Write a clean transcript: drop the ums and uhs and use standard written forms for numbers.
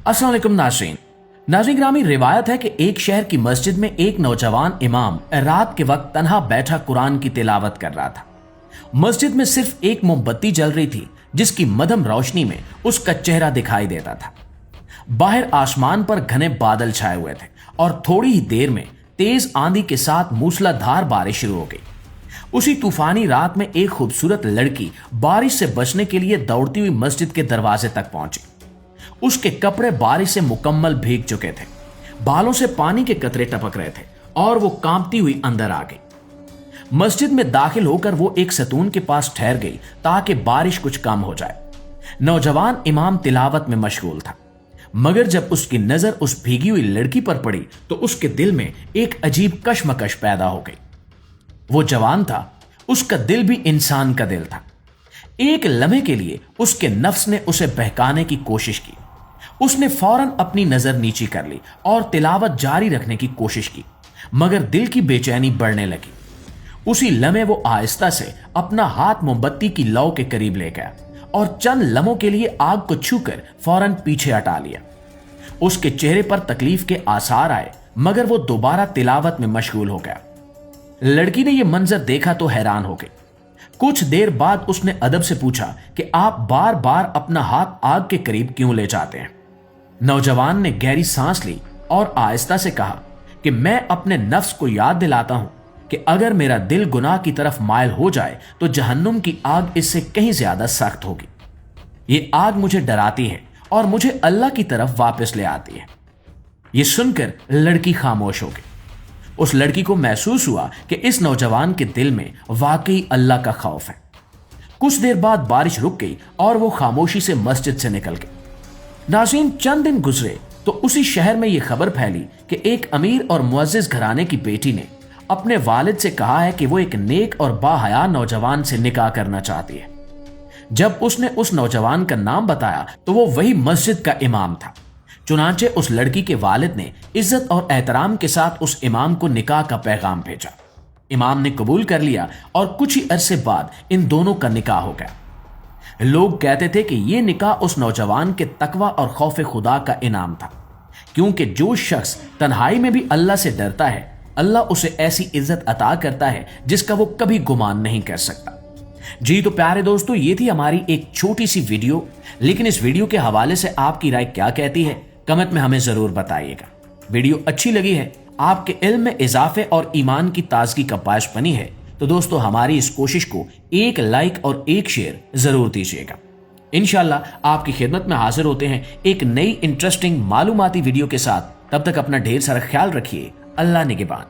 अस्सलाम वालेकुम नाज़रीन। नाज़रीन ग्रामी, रिवायत है कि एक शहर की मस्जिद में एक नौजवान इमाम रात के वक्त तन्हा बैठा कुरान की तिलावत कर रहा था। मस्जिद में सिर्फ एक मोमबत्ती जल रही थी जिसकी मध्यम रोशनी में उसका चेहरा दिखाई देता था। बाहर आसमान पर घने बादल छाए हुए थे और थोड़ी ही देर में तेज आंधी के साथ मूसलाधार बारिश शुरू हो गई। उसी तूफानी रात में एक खूबसूरत लड़की बारिश से बचने के लिए दौड़ती हुई मस्जिद के दरवाजे तक पहुंची। उसके कपड़े बारिश से मुकम्मल भीग चुके थे, बालों से पानी के कतरे टपक रहे थे और वो कांपती हुई अंदर आ गई। मस्जिद में दाखिल होकर वो एक सतून के पास ठहर गई ताकि बारिश कुछ कम हो जाए। नौजवान इमाम तिलावत में मशगूल था, मगर जब उसकी नजर उस भीगी हुई लड़की पर पड़ी तो उसके दिल में एक अजीब कश्मकश पैदा हो गई। वो जवान था, उसका दिल भी इंसान का दिल था। एक लम्हे के लिए उसके नफ्स ने उसे बहकाने की कोशिश की। उसने फौरन अपनी नजर नीची कर ली और तिलावत जारी रखने की कोशिश की, मगर दिल की बेचैनी बढ़ने लगी। उसी लम्हे वो आहिस्ता से अपना हाथ मोमबत्ती की लौ के करीब ले गया और चंद लम्हों के लिए आग को छूकर फौरन पीछे हटा लिया। उसके चेहरे पर तकलीफ के आसार आए, मगर वो दोबारा तिलावत में मशगूल हो गया। लड़की ने यह मंजर देखा तो हैरान हो गई। कुछ देर बाद उसने अदब से पूछा कि आप बार बार अपना हाथ आग के करीब क्यों ले जाते हैं। नौजवान ने गहरी सांस ली और आहिस्ता से कहा कि मैं अपने नफ्स को याद दिलाता हूं कि अगर मेरा दिल गुनाह की तरफ मायल हो जाए तो जहन्नुम की आग इससे कहीं ज्यादा सख्त होगी। ये आग मुझे डराती है और मुझे अल्लाह की तरफ वापस ले आती है। यह सुनकर लड़की खामोश हो गई। उस लड़की को महसूस हुआ कि इस नौजवान के दिल में वाकई अल्लाह का खौफ है। कुछ देर बाद बारिश रुक गई और वो खामोशी से मस्जिद से निकल गई। नाज़रीन, चंद दिन गुजरे तो उसी शहर में यह खबर फैली कि एक अमीर और मुअज़्ज़िज़ घराने की बेटी ने अपने वालिद से कहा है कि वो एक नेक और बाहया नौजवान से निकाह करना चाहती है। जब उसने उस नौजवान का नाम बताया तो वो वही मस्जिद का इमाम था। चुनांचे उस लड़की के वालिद ने इज्जत और एहतराम के साथ उस इमाम को निकाह का पैगाम भेजा। इमाम ने कबूल कर लिया और कुछ ही अरसे बाद इन दोनों का निकाह हो गया। लोग कहते थे कि यह निकाह उस नौजवान के तकवा और खौफ खुदा का इनाम था, क्योंकि जो शख्स तन्हाई में भी अल्लाह से डरता है, अल्लाह उसे ऐसी इज्जत अता करता है जिसका वो कभी गुमान नहीं कर सकता। जी तो प्यारे दोस्तों, ये थी हमारी एक छोटी सी वीडियो, लेकिन इस वीडियो के हवाले से आपकी राय क्या कहती है कमेंट में हमें जरूर बताइएगा। वीडियो अच्छी लगी है, आपके इल्म में इजाफे और ईमान की ताजगी का बायस बनी है तो दोस्तों हमारी इस कोशिश को एक लाइक और एक शेयर जरूर दीजिएगा। इंशाल्लाह आपकी खिदमत में हाजिर होते हैं एक नई इंटरेस्टिंग मालूमाती वीडियो के साथ। तब तक अपना ढेर सारा ख्याल रखिए। अल्लाह निगहबान।